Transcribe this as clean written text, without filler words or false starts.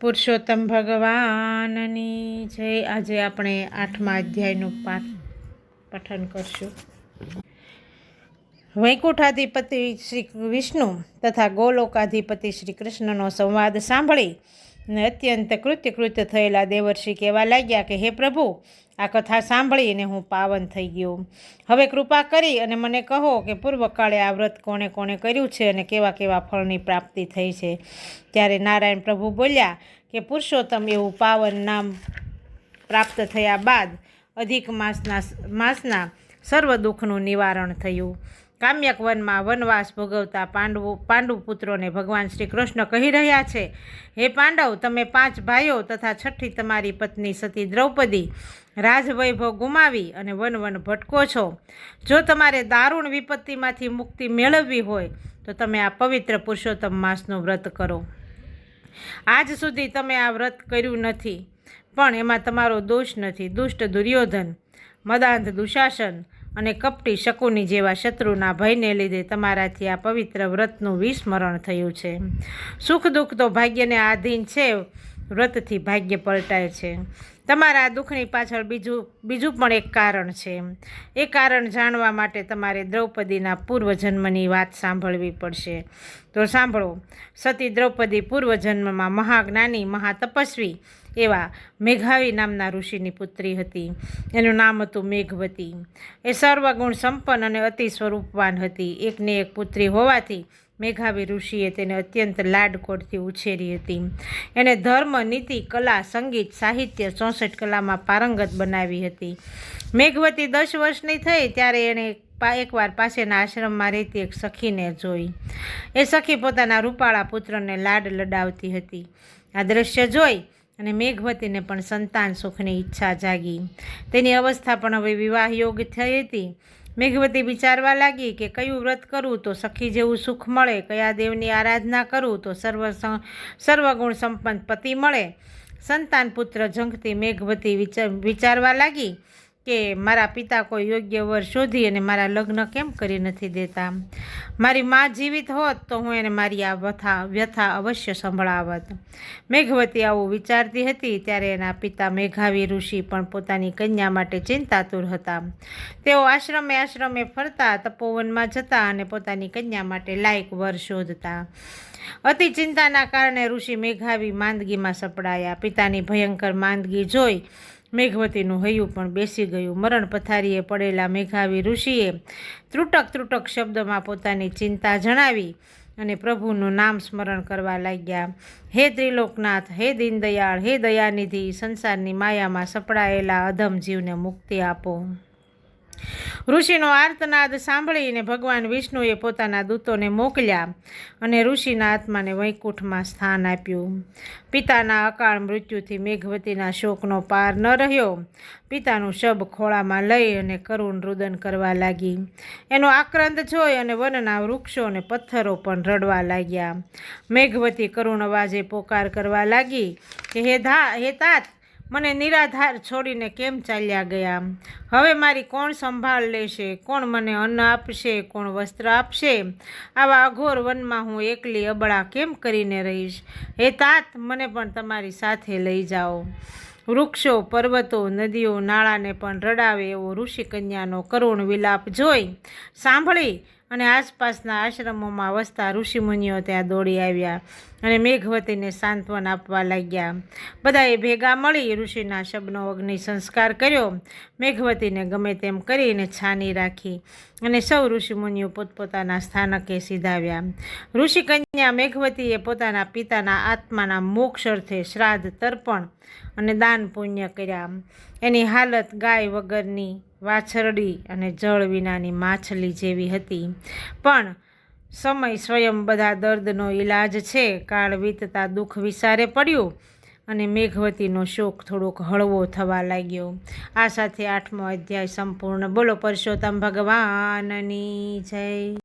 પુરુષોત્તમ ભગવાનની જય। આજે આપણે 8મા અધ્યાયનું પઠન કરશું। વૈકુંઠાધિપતિ શ્રી વિષ્ણુ તથા ગોલોકાધિપતિ શ્રી કૃષ્ણનો સંવાદ સાંભળી ને અત્યંત કૃત્ય થયેલા દેવર્ષિ કહેવા લાગ્યા કે હે પ્રભુ, આ કથા સાંભળીને હું પાવન થઈ ગયો। હવે કૃપા કરી અને મને કહો કે પૂર્વકાળે આ વ્રત કોણે કોણે કર્યું છે અને કેવા કેવા ફળની પ્રાપ્તિ થઈ છે। ત્યારે નારાયણ પ્રભુ બોલ્યા કે પુરુષોત્તમ એવું પાવન નામ પ્રાપ્ત થયા બાદ અધિક માસના સર્વ દુઃખનું નિવારણ થયું। કામ્યક વનમાં વનવાસ ભોગવતા પાંડુ પુત્રોને ભગવાન શ્રી કૃષ્ણ કહી રહ્યા છે, હે પાંડવ, તમે 5 ભાઈઓ તથા છઠ્ઠી તમારી પત્ની સતી દ્રૌપદી રાજવૈભવ ગુમાવી અને વન ભટકો છો। જો તમારે દારૂણ વિપત્તિમાંથી મુક્તિ મેળવવી હોય તો તમે આ પવિત્ર પુરુષોત્તમ માસનું વ્રત કરો। આજ સુધી તમે આ વ્રત કર્યું નથી, પણ એમાં તમારો દોષ નથી। દુષ્ટ દુર્યોધન, મદાંધ દુશાસન અને કપટી શકુની જેવા શત્રુના ભયને લીધે તમારાથી આ પવિત્ર વ્રતનું વિસ્મરણ થયું છે। સુખ દુઃખ તો ભાગ્યને આધીન છે, વ્રતથી ભાગ્ય પલટાય છે। તમારા દુઃખની પાછળ બીજું પણ એક કારણ છે। એ કારણ જાણવા માટે તમારે દ્રૌપદીના પૂર્વજન્મની વાત સાંભળવી પડશે। તો સાંભળો। સતી દ્રૌપદી પૂર્વજન્મમાં મહાજ્ઞાની મહાતપસ્વી એવા મેઘાવી નામના ઋષિની પુત્રી હતી। એનું નામ હતું મેઘવતી। એ સર્વગુણ સંપન્ન અને અતિ સ્વરૂપવાન હતી। એકને એક પુત્રી હોવાથી મેઘાવી ઋષિએ તેને અત્યંત લાડકોડથી ઉછેરી હતી। એને ધર્મ, નીતિ, કલા, સંગીત, સાહિત્ય 64 કલામાં પારંગત બનાવી હતી। મેઘવતી 10 વર્ષની થઈ ત્યારે એણે એકવાર પાસેના આશ્રમમાં રહેતી એક સખીને જોઈ। એ સખી પોતાના રૂપાળા પુત્રને લાડ લડાવતી હતી। આ દ્રશ્ય જોઈ અને મેઘવતીને પણ સંતાન સુખની ઈચ્છા જાગી। તેની અવસ્થા પણ હવે વિવાહ યોગ થઈ હતી। મેઘવતી વિચારવા લાગી કે કયું વ્રત કરું તો સખી જેવું સુખ મળે, કયા દેવની આરાધના કરું તો સર્વગુણ સંપન્ન પતિ મળે। સંતાન પુત્ર ઝંખતી મેઘવતી વિચારવા લાગી કે મારા પિતા કોઈ યોગ્ય વર શોધી અને મારા લગ્ન કેમ કરી નથી દેતા। મારી મા જીવિત હોત તો હું એને મારી આ વ્યથા અવશ્ય સંભળાવત। મેઘવતી આવું વિચારતી હતી ત્યારે એના પિતા મેઘાવી ઋષિ પણ પોતાની કન્યા માટે ચિંતાતુર હતા। તેઓ આશ્રમે ફરતા, તપોવનમાં જતા અને પોતાની કન્યા માટે લાયક વર શોધતા। અતિ ચિંતાના કારણે ઋષિ મેઘાવી માંદગીમાં સપડાયા। પિતાની ભયંકર માંદગી જોઈ મેઘવતીનું હૈયું પણ બેસી ગયું। મરણ પથારીએ પડેલા મેઘાવી ઋષિએ ત્રુટક શબ્દમાં પોતાની ચિંતા જણાવી અને પ્રભુનું નામ સ્મરણ કરવા લાગ્યા। હે ત્રિલોકનાથ, હે દીનદયાળ, હે દયાનિધિ, સંસારની માયામાં સપડાયેલા અધમ જીવને મુક્તિ આપો। ઋષિનો આર્તનાદ સાંભળીને ભગવાન વિષ્ણુએ પોતાના દૂતોને મોકલ્યા અને ઋષિના આત્માને વૈકુંઠમાં સ્થાન આપ્યું। પિતાના અકાળ મૃત્યુથી મેઘવતીના શોકનો પાર ન રહ્યો। પિતાનું શબ ખોળામાં લઈ અને કરુણ રુદન કરવા લાગી। એનો આક્રંદ જોઈ અને વનના વૃક્ષો અને પથ્થરો પણ રડવા લાગ્યા। મેઘવતી કરુણ અવાજે પોકાર કરવા લાગી કે હે તાત, મને નિરાધાર છોડીને કેમ ચાલ્યા ગયા? હવે મારી કોણ સંભાળ લેશે? કોણ મને અન્ન આપશે? કોણ વસ્ત્ર આપશે? આવા અઘોર વનમાં હું એકલી અબળા કેમ કરીને રહીશ? હે તાત, મને પણ તમારી સાથે લઈ જાઓ। વૃક્ષો, પર્વતો, નદીઓ, નાળાને પણ રડાવે એવો ઋષિકન્યાનો કરુણ વિલાપ જોઈ, સાંભળી અને આસપાસના આશ્રમોમાં વસતા ઋષિમુનિઓ ત્યાં દોડી આવ્યા અને મેઘવતીને સાંત્વન આપવા લાગ્યા। બધાએ ભેગા મળી ઋષિના શબનો અગ્નિ સંસ્કાર કર્યો। મેઘવતીને ગમે તેમ કરીને છાની રાખી અને સૌ ઋષિમુનિઓ પોતપોતાના સ્થાનકે સીધાવ્યા। ઋષિકન્યા મેઘવતીએ પોતાના પિતાના આત્માના મોક્ષ અર્થે શ્રાદ્ધ, તર્પણ અને દાન પુણ્ય કર્યા। એની હાલત ગાય વગરની વાછરડી અને જળ વિનાની માછલી જેવી હતી, પણ સમય સ્વયં બધા દર્દનો ઈલાજ છે। કાળ વીતતા દુઃખ વિસારે પડ્યું અને મેઘવતીનો શોક થોડોક હળવો થવા લાગ્યો। આ સાથે 8મો અધ્યાય સંપૂર્ણ। બોલો પુરુષોત્તમ ભગવાનની જય।